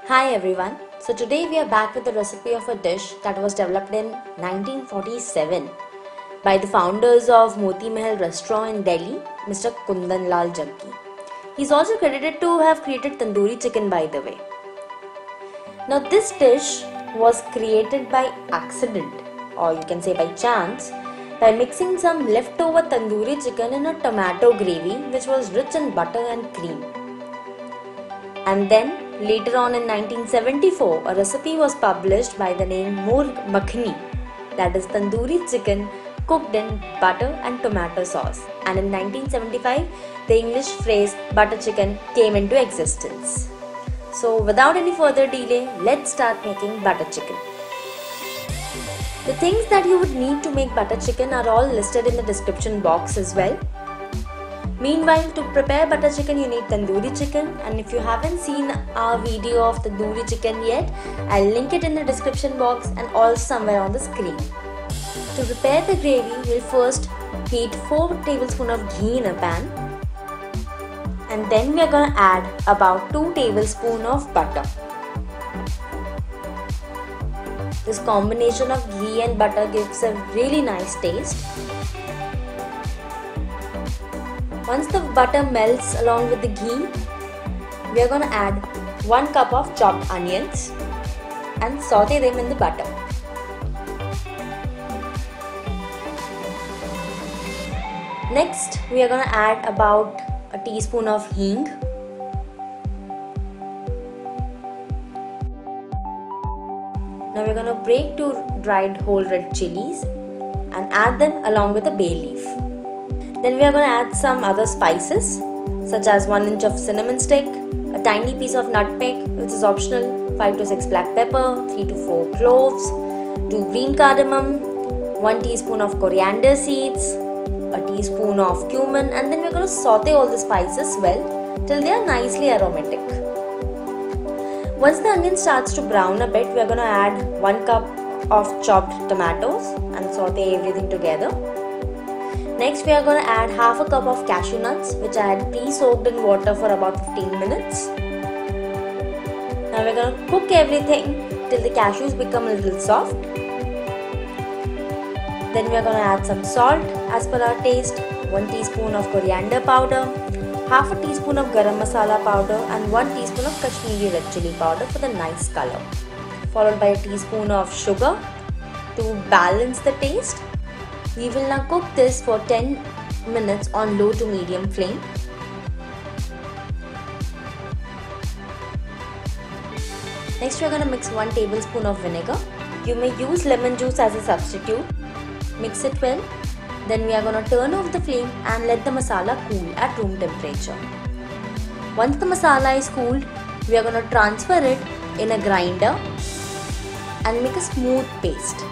Hi everyone. So today we are back with the recipe of a dish that was developed in 1947 by the founders of Moti Mahal restaurant in Delhi, Mr. Kundan Lal Jaggi. He's also credited to have created tandoori chicken, by the way. Now this dish was created by accident, or you can say by chance, by mixing some leftover tandoori chicken in a tomato gravy which was rich in butter and cream. And then later on in 1974, a recipe was published by the name Murg Makhani, that is tandoori chicken cooked in butter and tomato sauce. And in 1975, the English phrase butter chicken came into existence. So without any further delay, let's start making butter chicken. The things that you would need to make butter chicken are all listed in the description box as well. Meanwhile, to prepare butter chicken, you need tandoori chicken, and if you haven't seen our video of tandoori chicken yet, I'll link it in the description box and also somewhere on the screen. To prepare the gravy, we'll first heat 4 tablespoons of ghee in a pan, and then we are going to add about 2 tablespoons of butter. This combination of ghee and butter gives a really nice taste. Once the butter melts along with the ghee, we are going to add 1 cup of chopped onions and saute them in the butter. Next, we are going to add about a teaspoon of hing. Now we are going to break 2 dried whole red chilies and add them along with a bay leaf. Then we are going to add some other spices such as 1 inch of cinnamon stick, a tiny piece of nutmeg which is optional, 5 to 6 black pepper, 3 to 4 cloves, 2 green cardamom, 1 teaspoon of coriander seeds, a teaspoon of cumin, and then we are going to saute all the spices well till they are nicely aromatic. Once the onion starts to brown a bit, we are going to add 1 cup of chopped tomatoes and saute everything together. Next, we are going to add half a cup of cashew nuts, which I had pre-soaked in water for about 15 minutes. Now we are going to cook everything till the cashews become a little soft. Then we are going to add some salt as per our taste, 1 teaspoon of coriander powder, half a teaspoon of garam masala powder, and 1 teaspoon of Kashmiri red chili powder for the nice color. Followed by a teaspoon of sugar to balance the taste. We will now cook this for 10 minutes on low to medium flame. Next, we are going to mix 1 tablespoon of vinegar. You may use lemon juice as a substitute. Mix it well. Then we are going to turn off the flame and let the masala cool at room temperature. Once the masala is cooled, we are going to transfer it in a grinder and make a smooth paste.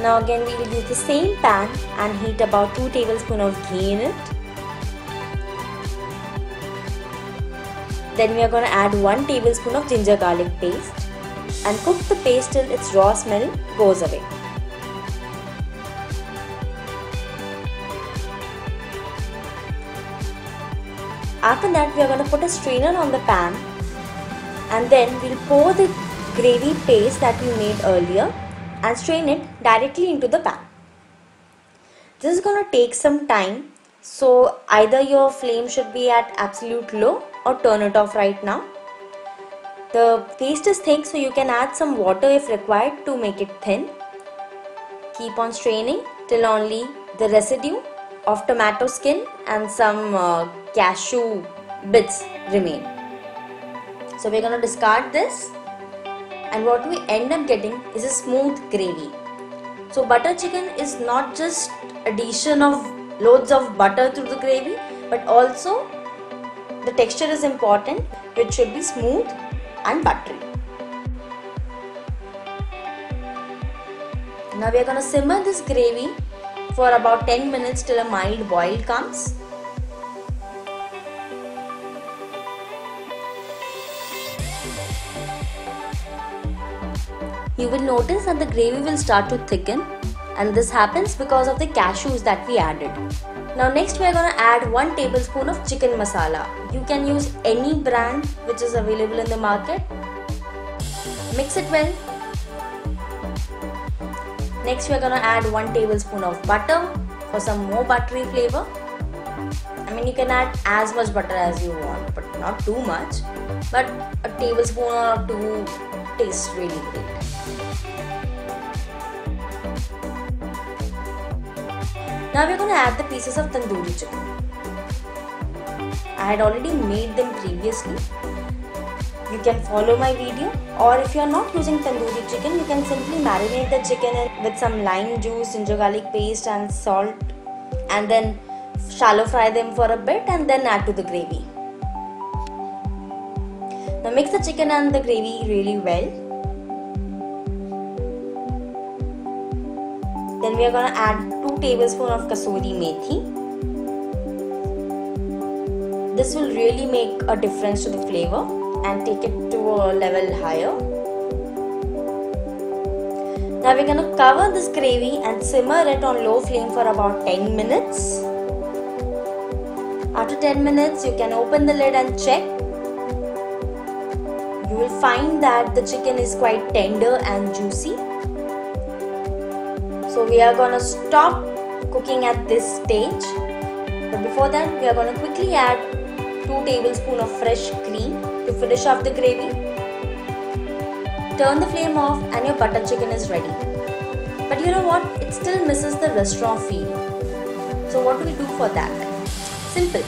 Now again we will use the same pan and heat about 2 tablespoons of ghee in it. Then we are going to add 1 tablespoon of ginger garlic paste and cook the paste till its raw smell goes away. After that, we are going to put a strainer on the pan and then we'll pour the gravy paste that we made earlier and strain it directly into the pan. This is going to take some time, so either your flame should be at absolute low or turn it off right now. The paste is thick, so you can add some water if required to make it thin. Keep on straining till only the residue of tomato skin and some cashew bits remain. So we're going to discard this. And what we end up getting is a smooth gravy. So butter chicken is not just addition of loads of butter to the gravy, but also the texture is important, which should be smooth and buttery. Now we are going to simmer this gravy for about 10 minutes till a mild boil comes. You will notice that the gravy will start to thicken, and this happens because of the cashews that we added. Now next we are going to add 1 tablespoon of chicken masala. You can use any brand which is available in the market. Mix it well. Next we are going to add 1 tablespoon of butter for some more buttery flavor. I mean, you can add as much butter as you want, but not too much. But a tablespoon or 2 tastes really great. Now we are going to add the pieces of tandoori chicken. I had already made them previously. You can follow my video, or if you are not using tandoori chicken, you can simply marinate the chicken with some lime juice, ginger garlic paste and salt, and then shallow fry them for a bit and then add to the gravy. Now mix the chicken and the gravy really well. Then we are going to add 2 tablespoons of kasuri methi. This will really make a difference to the flavor and take it to a level higher. Now we're going to cover this gravy and simmer it on low flame for about 10 minutes. After 10 minutes, you can open the lid and check. You will find that the chicken is quite tender and juicy. So we are going to stop cooking at this stage. But before that, we are going to quickly add 2 tablespoons of fresh cream to finish off the gravy. Turn the flame off and your butter chicken is ready. But you know what? It still misses the restaurant feel. So what do we do for that? Simple.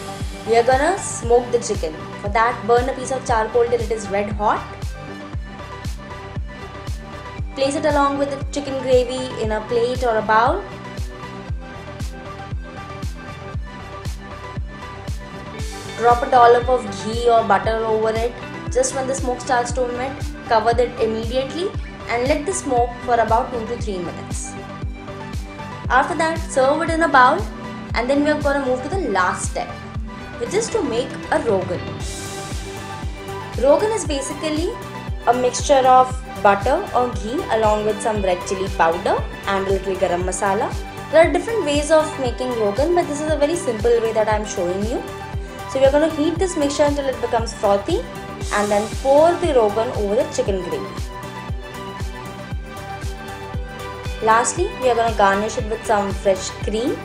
We are gonna smoke the chicken. For that, burn a piece of charcoal till it is red hot. Place it along with the chicken gravy in a plate or a bowl. Drop a dollop of ghee or butter over it. Just when the smoke starts to emit, cover it immediately and let the smoke for about 2 to 3 minutes. After that, serve it in a bowl, and then we are going to move to the last step, which is to make a rogan. Rogan is basically a mixture of butter or ghee along with some red chili powder and a little garam masala. There are different ways of making rogan, but this is a very simple way that I am showing you. So we are going to heat this mixture until it becomes frothy and then pour the rogan over the chicken gravy. Lastly, we are going to garnish it with some fresh cream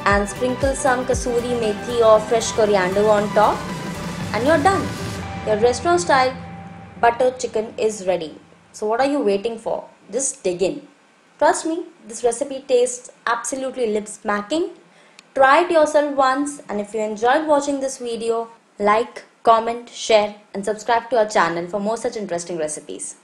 and sprinkle some kasuri methi or fresh coriander on top, and you're done. Your restaurant style butter chicken is ready. So what are you waiting for? Just dig in. Trust me, this recipe tastes absolutely lip smacking. Try it yourself once, and if you enjoyed watching this video, like, comment, share and subscribe to our channel for more such interesting recipes.